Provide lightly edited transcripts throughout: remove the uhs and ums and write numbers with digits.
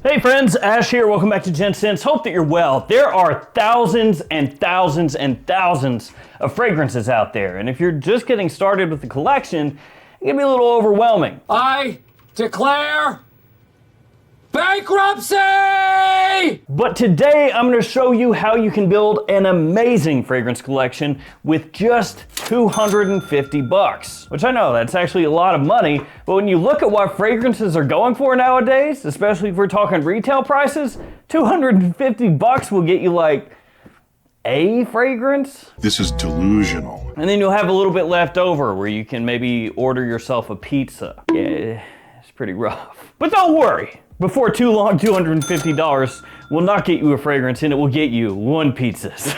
Hey friends, Ash here. Welcome back to Gents. Hope that you're well. There are thousands and thousands and thousands of fragrances out there, and if you're just getting started with the collection, it can be a little overwhelming. I declare bankruptcy! But today I'm going to show you how you can build an amazing fragrance collection with just 250 bucks. Which I know that's actually a lot of money, but when you look at what fragrances are going for nowadays, especially if we're talking retail prices, 250 bucks will get you like a fragrance. This is delusional. And then you'll have a little bit left over where you can maybe order yourself a pizza. Yeah, it's pretty rough. But don't worry. Before too long, $250 will not get you a fragrance, and it will get you one pizza. It's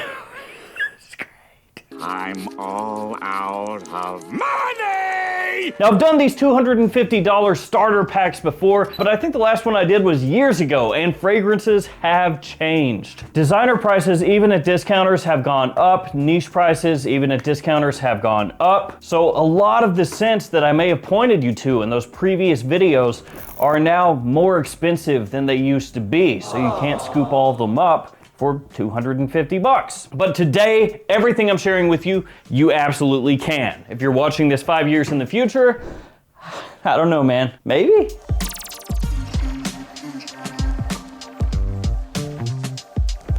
great. I'm all out of money! Now, I've done these $250 starter packs before, but I think the last one I did was years ago, and fragrances have changed. Designer prices, even at discounters, have gone up. Niche prices, even at discounters, have gone up. So a lot of the scents that I may have pointed you to in those previous videos are now more expensive than they used to be, so you can't scoop all of them up for 250 bucks. But today, everything I'm sharing with you, you absolutely can. If you're watching this 5 years in the future, I don't know, man, maybe?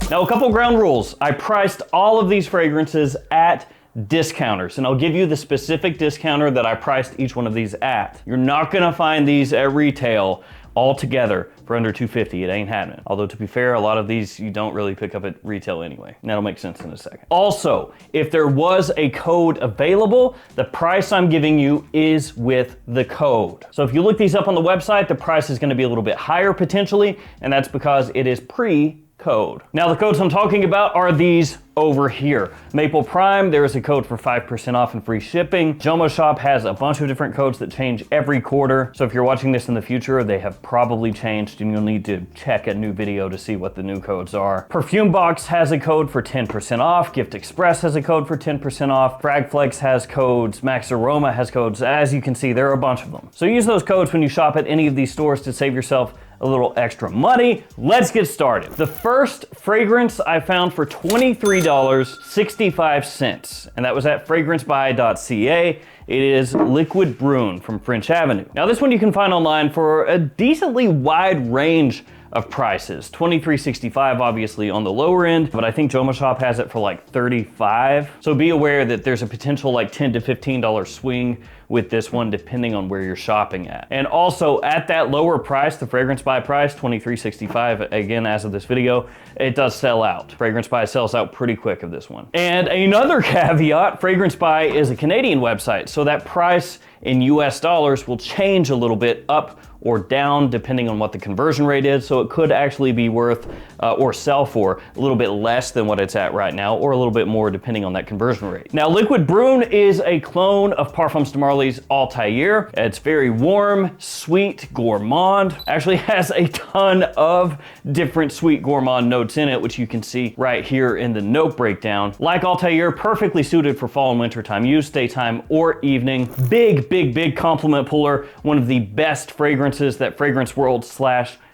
Now, a couple ground rules. I priced all of these fragrances at discounters, and I'll give you the specific discounter that I priced each one of these at. You're not gonna find these at retail all together for under $250. It ain't happening. Although, to be fair, a lot of these you don't really pick up at retail anyway. And that'll make sense in a second. Also, if there was a code available, the price I'm giving you is with the code. So if you look these up on the website, the price is gonna be a little bit higher potentially, and that's because it is pre-code. Now, the codes I'm talking about are these over here. Maple Prime, there is a code for 5% off and free shipping. JOMASHOP has a bunch of different codes that change every quarter. So if you're watching this in the future, they have probably changed and you'll need to check a new video to see what the new codes are. Perfume Box has a code for 10% off. Gift Express has a code for 10% off. Fragflex has codes. Max Aroma has codes. As you can see, there are a bunch of them. So use those codes when you shop at any of these stores to save yourself a little extra money. Let's get started. The first fragrance I found for $23.65, and that was at fragrancebuy.ca. It is Liquid Brune from French Avenue. Now, this one you can find online for a decently wide range of prices. $23.65 obviously on the lower end, but I think JOMASHOP has it for like $35. So be aware that there's a potential like $10 to $15 swing with this one depending on where you're shopping at. And also at that lower price, the Fragrance Buy price, $23.65, again as of this video, it does sell out. Fragrance Buy sells out pretty quick of this one. And another caveat, Fragrance Buy is a Canadian website, so that price in US dollars will change a little bit up or down depending on what the conversion rate is, so it could actually be worth or sell for a little bit less than what it's at right now, or a little bit more depending on that conversion rate. Now, Liquid Brune is a clone of Parfums de Marly's Altair. It's very warm, sweet, gourmand. Actually has a ton of different sweet gourmand notes in it, which you can see right here in the note breakdown. Like Altair, perfectly suited for fall and winter time use, daytime or evening. Big compliment puller. One of the best fragrances that Fragrance World /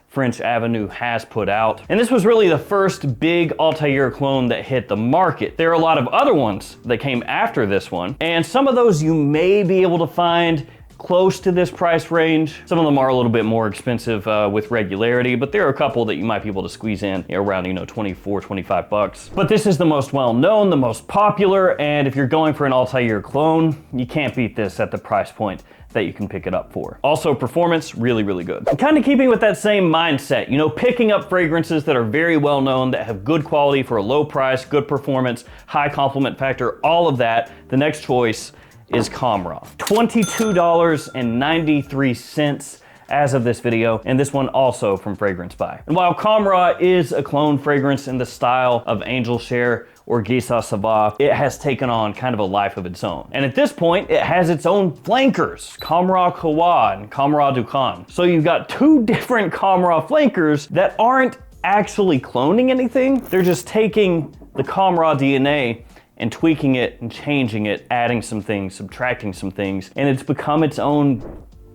French Avenue has put out. And this was really the first big Altair clone that hit the market. There are a lot of other ones that came after this one, and some of those you may be able to find close to this price range. Some of them are a little bit more expensive with regularity, but there are a couple that you might be able to squeeze in around, 24, 25 bucks. But this is the most well-known, the most popular, and if you're going for an Altair clone, you can't beat this at the price point that you can pick it up for. Also, performance, really good. And kind of keeping with that same mindset, picking up fragrances that are very well known, that have good quality for a low price, good performance, high compliment factor, all of that, the next choice is Comra. $22.93 as of this video, and this one also from Fragrance Buy. And while Comra is a clone fragrance in the style of Angel Share or Gisa Sava, it has taken on kind of a life of its own. And at this point, it has its own flankers, Comra Kawa and Comra Dukan. So you've got two different Comra flankers that aren't actually cloning anything. They're just taking the Comra DNA and tweaking it and changing it, adding some things, subtracting some things, and it's become its own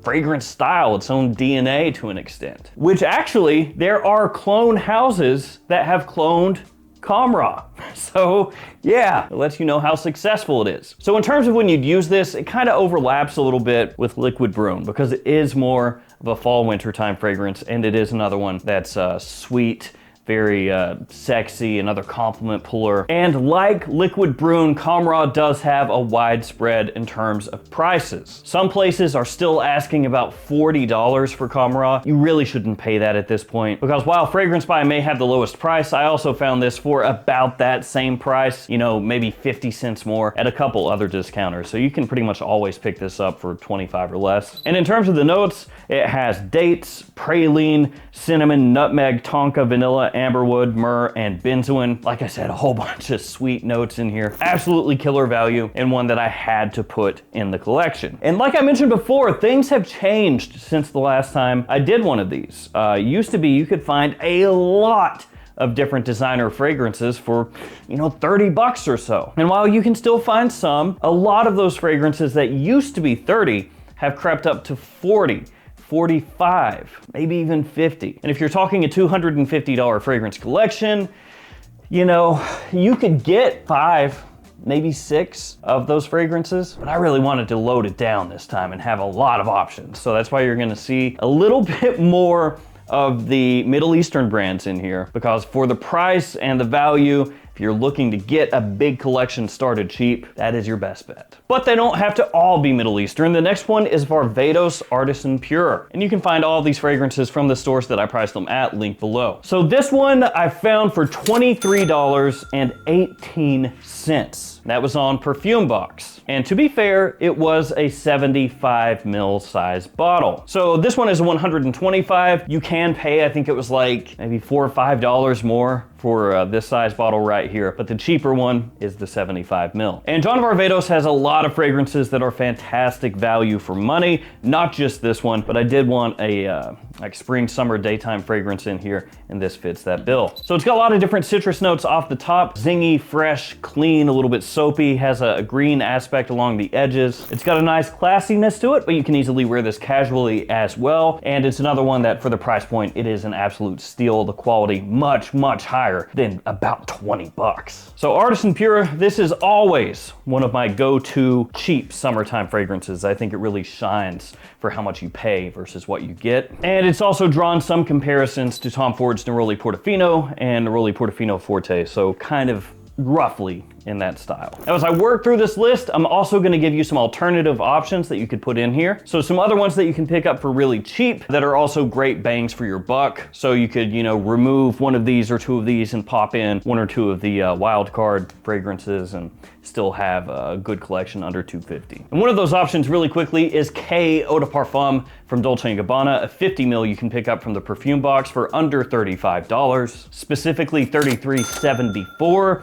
fragrance style, its own DNA to an extent. Which actually, there are clone houses that have cloned Comra. So yeah, it lets you know how successful it is. So in terms of when you'd use this, it kind of overlaps a little bit with Liquid Brew because it is more of a fall winter time fragrance, and it is another one that's sweet, very sexy, another compliment puller. And like Liquid Brew, Comra does have a wide spread in terms of prices. Some places are still asking about $40 for Comra. You really shouldn't pay that at this point, because while Fragrance Buy may have the lowest price, I also found this for about that same price, you know, maybe 50 cents more at a couple other discounters. So you can pretty much always pick this up for 25 or less. And in terms of the notes, it has dates, praline, cinnamon, nutmeg, tonka, vanilla, amberwood, myrrh, and benzoin. Like I said, a whole bunch of sweet notes in here. Absolutely killer value, and one that I had to put in the collection. And like I mentioned before, things have changed since the last time I did one of these. Used to be you could find a lot of different designer fragrances for, you know, 30 bucks or so. And while you can still find some, a lot of those fragrances that used to be 30 have crept up to 40. 45, maybe even 50. And if you're talking a $250 fragrance collection, you know, you could get 5, maybe 6 of those fragrances, but I really wanted to load it down this time and have a lot of options. So that's why you're gonna see a little bit more of the Middle Eastern brands in here, because for the price and the value, if you're looking to get a big collection started cheap, that is your best bet. But they don't have to all be Middle Eastern. The next one is Varvados Artisan Pure. And you can find all of these fragrances from the stores that I priced them at, linked below. So this one I found for $23.18. That was on Perfume Box. And to be fair, it was a 75 ml size bottle. So this one is 125. You can pay, I think it was like maybe $4 or $5 more for this size bottle right here, but the cheaper one is the 75 ml. And John Varvados has a lot of fragrances that are fantastic value for money, not just this one, but I did want a like spring, summer, daytime fragrance in here, and this fits that bill. So it's got a lot of different citrus notes off the top, zingy, fresh, clean, a little bit soapy, has a green aspect along the edges. It's got a nice classiness to it, but you can easily wear this casually as well. And it's another one that for the price point, it is an absolute steal. The quality much, much higher than about 20 bucks. So Artisan Pure, this is always one of my go-to cheap summertime fragrances. I think it really shines for how much you pay versus what you get. And it's also drawn some comparisons to Tom Ford's Neroli Portofino and Neroli Portofino Forte, so kind of roughly in that style. Now, as I work through this list, I'm also gonna give you some alternative options that you could put in here. So some other ones that you can pick up for really cheap that are also great bangs for your buck. So you could, you know, remove one of these or two of these and pop in one or two of the wild card fragrances and still have a good collection under $250. And one of those options really quickly is K Eau de Parfum from Dolce Gabbana, a 50 ml you can pick up from the Perfume Box for under $35, specifically $33.74.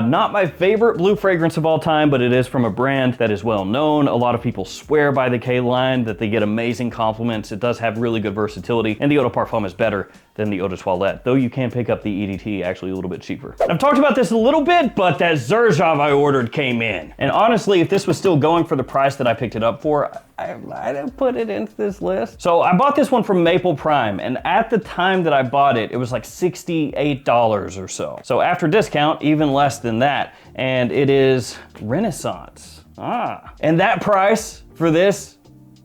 Not my favorite blue fragrance of all time, but it is from a brand that is well known. A lot of people swear by the K line, that they get amazing compliments. It does have really good versatility, and the Eau de Parfum is better than the Eau de Toilette, though you can pick up the EDT actually a little bit cheaper. I've talked about this a little bit, but that Xerjoff I ordered came in. And honestly, if this was still going for the price that I picked it up for, I might have put it into this list. So I bought this one from Maple Prime, and at the time that I bought it, it was like $68 or so. So after discount, even less than that. And it is Renaissance. And that price for this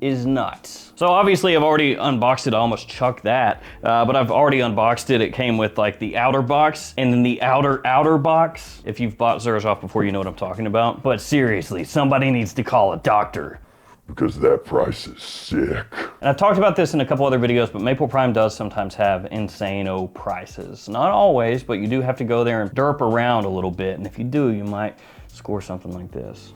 is nuts. So obviously I've already unboxed it, I almost chucked that, but I've already unboxed it. It came with like the outer box and then the outer box. If you've bought Xerjoff before, you know what I'm talking about. But seriously, somebody needs to call a doctor, because that price is sick. And I've talked about this in a couple other videos, but Maple Prime does sometimes have insane-o prices. Not always, but you do have to go there and derp around a little bit, and if you do, you might score something like this.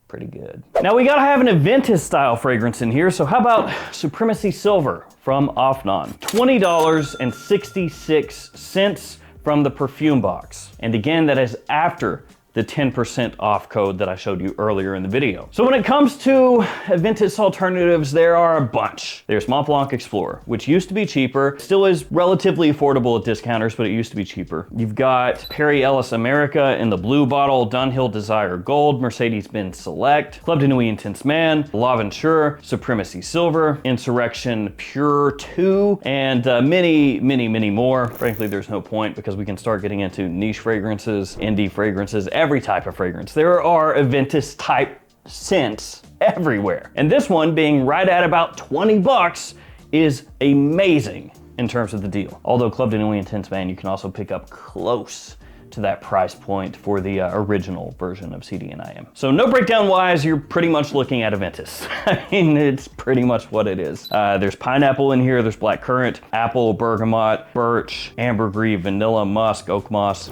Pretty good. Now we gotta have an Aventus style fragrance in here, so how about Supremacy Silver from Afnan? $20.66 from the Perfume Box. And again, that is after the 10% off code that I showed you earlier in the video. So when it comes to Aventus alternatives, there are a bunch. There's Mont Blanc Explorer, which used to be cheaper, still is relatively affordable at discounters, but it used to be cheaper. You've got Perry Ellis America in the blue bottle, Dunhill Desire Gold, Mercedes-Benz Select, Club de Nuit Intense Man, L'Aventure, Supremacy Silver, Insurrection Pure 2, and many, many, many more. Frankly, there's no point because we can start getting into niche fragrances, indie fragrances, every type of fragrance. There are Aventus type scents everywhere. And this one being right at about 20 bucks is amazing in terms of the deal. Although Club de Nuit Intense Man, you can also pick up close to that price point for the original version of CD&IM. So no breakdown wise, you're pretty much looking at Aventus. I mean, it's pretty much what it is. There's pineapple in here, there's blackcurrant, apple, bergamot, birch, ambergris, vanilla, musk, oak moss.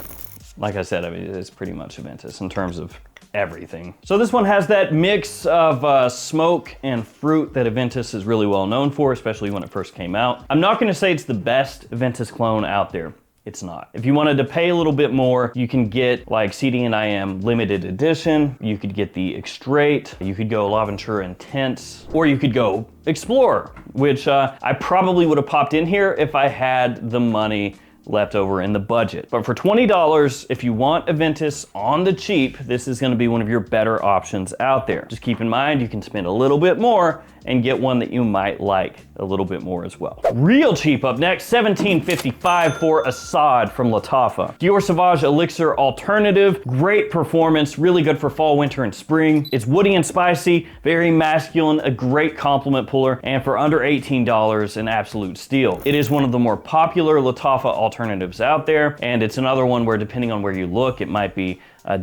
Like I said, I mean, it's pretty much Aventus in terms of everything. So this one has that mix of smoke and fruit that Aventus is really well known for, especially when it first came out. I'm not gonna say it's the best Aventus clone out there. It's not. If you wanted to pay a little bit more, you can get like CD&IM limited edition, you could get the Extrait, you could go L'Aventure Intense, or you could go Explorer, which I probably would have popped in here if I had the money left over in the budget. But for $20, if you want Aventus on the cheap, this is gonna be one of your better options out there. Just keep in mind, you can spend a little bit more and get one that you might like a little bit more as well. Real cheap up next, $17.55 for Assad from Lattafa. Dior Sauvage Elixir Alternative, great performance, really good for fall, winter, and spring. It's woody and spicy, very masculine, a great compliment puller, and for under $18, an absolute steal. It is one of the more popular Lattafa alternatives out there, and it's another one where depending on where you look, it might be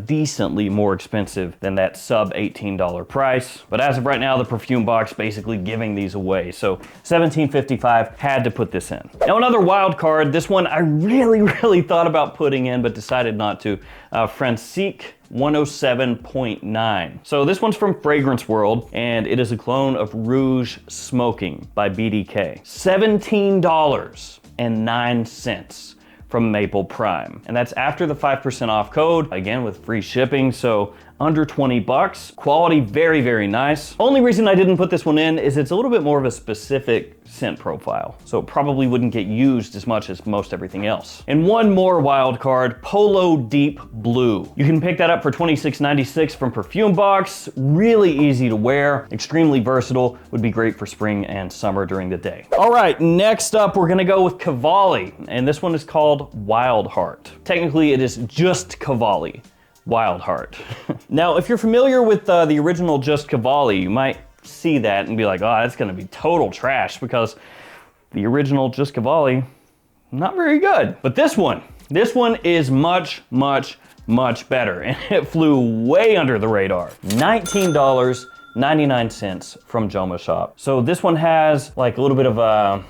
decently more expensive than that sub $18 price. But as of right now, the perfume box basically giving these away. So $17.55, had to put this in. Now another wild card, this one I really thought about putting in, but decided not to. Francique 107.9. So this one's from Fragrance World, and it is a clone of Rouge Smoking by BDK. $17.09 from Maple Prime. And that's after the 5% off code, again with free shipping, so under 20 bucks. Quality very nice. Only reason I didn't put this one in is it's a little bit more of a specific scent profile, so it probably wouldn't get used as much as most everything else. And one more wild card, Polo Deep Blue. You can pick that up for $26.96 from Perfume Box. Really easy to wear, extremely versatile, would be great for spring and summer during the day. All right, next up we're gonna go with Cavali, and this one is called Wild Heart. Technically it is just Cavali. Wild Heart. Now, if you're familiar with the original Just Cavali, you might see that and be like, oh, that's gonna be total trash because the original Just Cavali, not very good. But this one is much better, and it flew way under the radar. $19.99 from JOMASHOP. So this one has like a little bit of a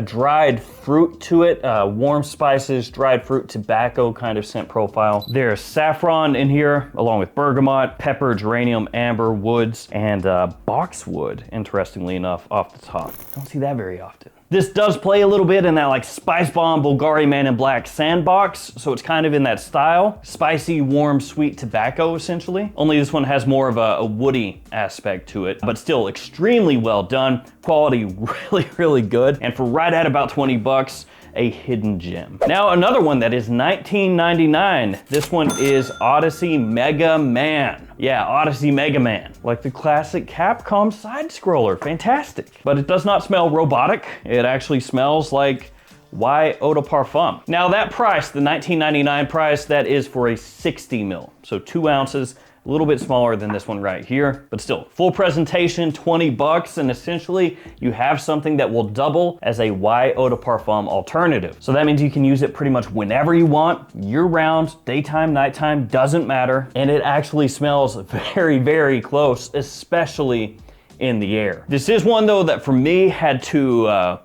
dried fruit to it, warm spices, dried fruit, tobacco kind of scent profile. There's saffron in here, along with bergamot, pepper, geranium, amber, woods, and boxwood, interestingly enough, off the top. Don't see that very often. This does play a little bit in that like Spice Bomb, Bulgari Man in Black sandbox, so it's kind of in that style. Spicy, warm, sweet tobacco, essentially. Only this one has more of a woody aspect to it, but still extremely well done. Quality really good, and for right at about 20 bucks, a hidden gem. Now another one that is $19.99. This one is Odyssey Mega Man. Yeah, Odyssey Mega Man. Like the classic Capcom side scroller, fantastic. But it does not smell robotic. It actually smells like Y Eau de Parfum. Now that price, the $19.99 price, that is for a 60 mil. So 2 ounces, a little bit smaller than this one right here, but still full presentation, 20 bucks, and essentially you have something that will double as a Y Eau de Parfum alternative. So that means you can use it pretty much whenever you want, year round, daytime, nighttime, doesn't matter. And it actually smells very close, especially in the air. This is one though that for me had to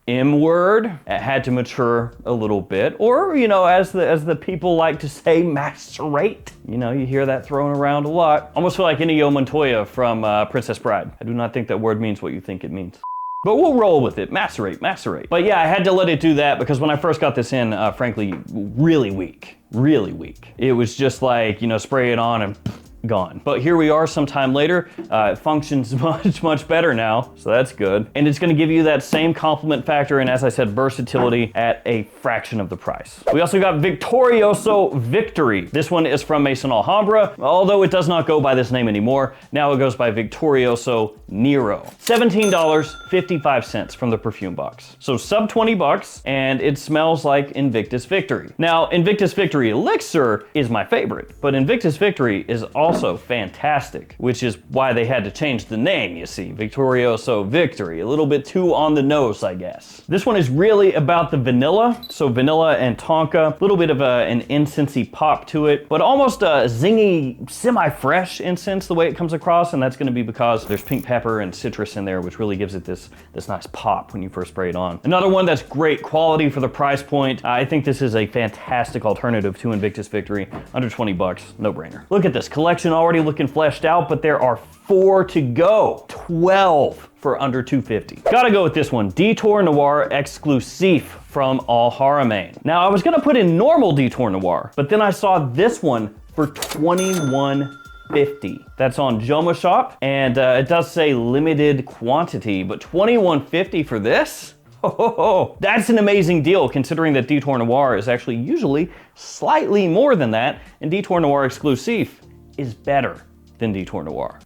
M-word, it had to mature a little bit, or, you know, as the people like to say, macerate. You know, you hear that thrown around a lot. Almost feel like Inigo Montoya from Princess Bride. I do not think that word means what you think it means. But we'll roll with it. Macerate, macerate. But yeah, I had to let it do that because when I first got this in, frankly, really weak. Really weak. It was just like, you know, spray it on and gone. But here we are sometime later. It functions much better now, so that's good. And it's gonna give you that same complement factor and, as I said, versatility at a fraction of the price. We also got Victorioso Victory. This one is from Maison Alhambra, although it does not go by this name anymore. Now it goes by Victorioso Nero. $17.55 from the perfume box. So sub 20 bucks, and it smells like Invictus Victory. Now, Invictus Victory Elixir is my favorite, but Invictus Victory is also fantastic, which is why they had to change the name, you see. Victorioso Victory, a little bit too on the nose, I guess. This one is really about the vanilla, so vanilla and tonka, a little bit of an incensey pop to it, but almost a zingy, semi-fresh incense the way it comes across, and that's gonna be because there's pink pepper and citrus in there, which really gives it this nice pop when you first spray it on. Another one that's great quality for the price point. I think this is a fantastic alternative to Invictus Victory. Under 20 bucks, no brainer. Look at this collection already looking fleshed out, but there are 4 to go. 12 for under 250. Gotta go with this one, Detour Noir Exclusive from Al Haramain. Now I was gonna put in normal Detour Noir, but then I saw this one for $21.50. That's on JOMASHOP, and it does say limited quantity, but $21.50 for this? Oh, that's an amazing deal considering that Detour Noir is actually usually slightly more than that, and Detour Noir Exclusive is better than Detour Noir.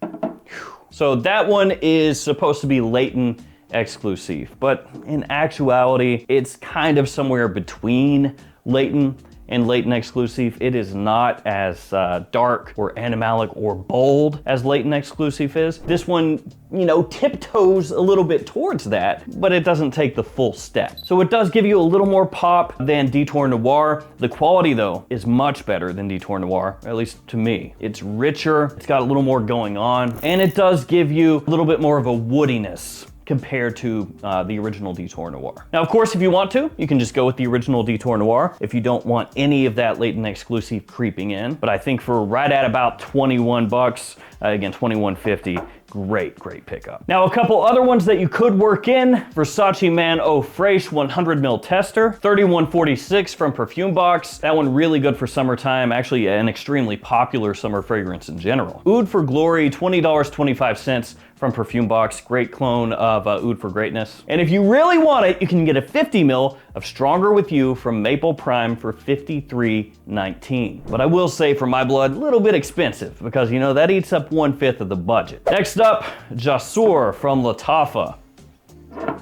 So that one is supposed to be Leighton Exclusive, but in actuality, it's kind of somewhere between Leighton and Leighton Exclusive. It is not as dark or animalic or bold as Leighton Exclusive is. This one, you know, tiptoes a little bit towards that, but it doesn't take the full step. So it does give you a little more pop than Detour Noir. The quality though is much better than Detour Noir, at least to me. It's richer, it's got a little more going on, and it does give you a little bit more of a woodiness compared to the original Detour Noir. Now, of course, if you want to, you can just go with the original Detour Noir if you don't want any of that Leighton Exclusive creeping in. But I think for right at about 21 bucks, again, 21.50, great pickup. Now, a couple other ones that you could work in, Versace Man Eau Fraiche 100ml tester, $31.46 from Perfume Box. That one really good for summertime, actually an extremely popular summer fragrance in general. Oud for Glory, $20.25 from Perfume Box, great clone of Oud for Greatness. And if you really want it, you can get a 50ml of Stronger With You from Maple Prime for $53.19. But I will say, for my blood, a little bit expensive because, you know, that eats up 1/5 of the budget. Next up, Jasur from Lattafa.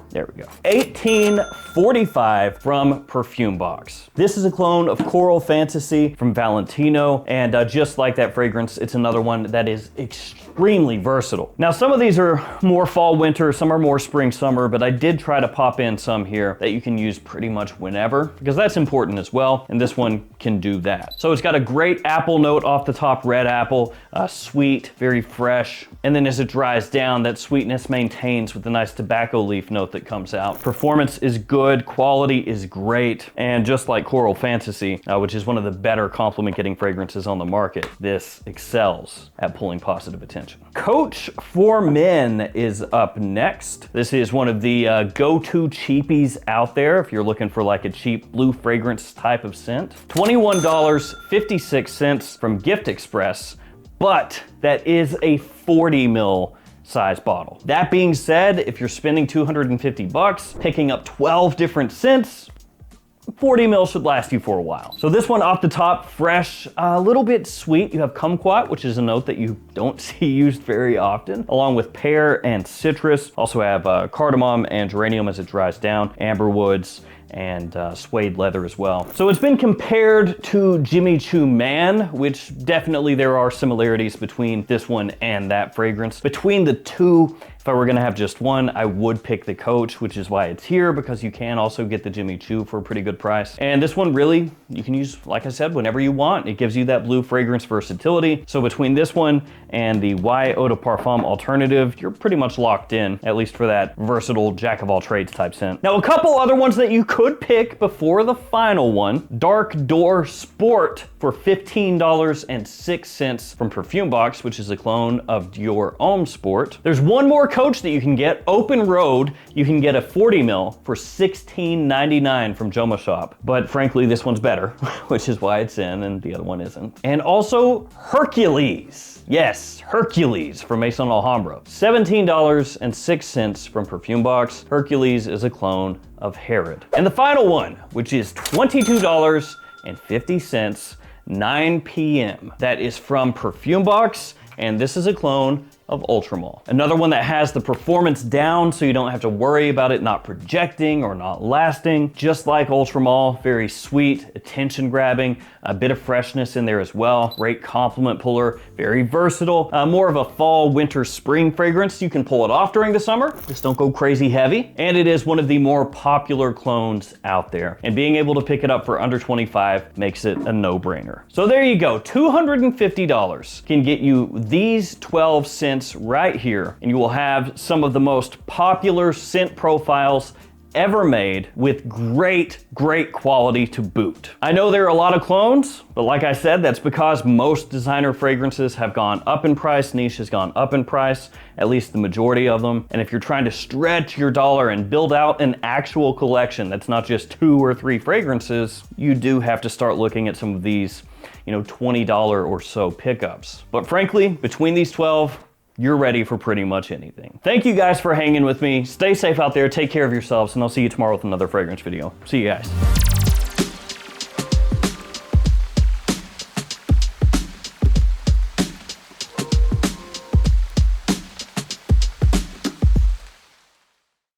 There we go. $18.45 from Perfume Box. This is a clone of Coral Fantasy from Valentino, and just like that fragrance, it's another one that is extremely versatile. Now, some of these are more fall, winter, some are more spring, summer, but I did try to pop in some here that you can use pretty much whenever, because that's important as well, and this one can do that. So it's got a great apple note off the top, red apple, sweet, very fresh, and then as it dries down, that sweetness maintains with the nice tobacco leaf note that comes out. Performance is good, quality is great, and just like Coral Fantasy, which is one of the better compliment getting fragrances on the market, this excels at pulling positive attention. Coach for Men is up next. This is one of the go-to cheapies out there if you're looking for like a cheap blue fragrance type of scent. $21.56 from Gift Express, but that is a 40ml size bottle. That being said, if you're spending 250 bucks, picking up 12 different scents, 40ml should last you for a while. So this one off the top, fresh, a little bit sweet. You have kumquat, which is a note that you don't see used very often, along with pear and citrus. Also have cardamom and geranium as it dries down, amber woods, and suede leather as well. So it's been compared to Jimmy Choo Man, which definitely there are similarities between this one and that fragrance. Between the two, if I were gonna have just one, I would pick the Coach, which is why it's here, because you can also get the Jimmy Choo for a pretty good price. And this one really, you can use, like I said, whenever you want. It gives you that blue fragrance versatility. So between this one and the Y Eau de Parfum alternative, you're pretty much locked in, at least for that versatile jack of all trades type scent. Now, a couple other ones that you could pick before the final one, Dark Door Sport for $15.06 from Perfume Box, which is a clone of Dior Homme Sport. There's one more coach that you can get, open road, you can get a 40 mil for $16.99 from JOMASHOP. But frankly, this one's better, which is why it's in and the other one isn't. And also Hercules. Yes, Hercules from Maison Alhambra. $17.06 from Perfume Box. Hercules is a clone of Herod. And the final one, which is $22.50, 9 p.m. That is from Perfume Box, and this is a clone of Ultramall. Another one that has the performance down so you don't have to worry about it not projecting or not lasting. Just like Ultramall, very sweet, attention grabbing, a bit of freshness in there as well. Great compliment puller, very versatile. More of a fall, winter, spring fragrance. You can pull it off during the summer, just don't go crazy heavy. And it is one of the more popular clones out there. And being able to pick it up for under $25 makes it a no-brainer. So there you go, $250 can get you these 12 scents right here, and you will have some of the most popular scent profiles ever made with great quality to boot. I know there are a lot of clones, but like I said, that's because most designer fragrances have gone up in price, niche has gone up in price, at least the majority of them. And if you're trying to stretch your dollar and build out an actual collection that's not just 2 or 3 fragrances, you do have to start looking at some of these, you know, $20 or so pickups. But frankly, between these 12, you're ready for pretty much anything. Thank you guys for hanging with me. Stay safe out there, take care of yourselves, and I'll see you tomorrow with another fragrance video. See you guys.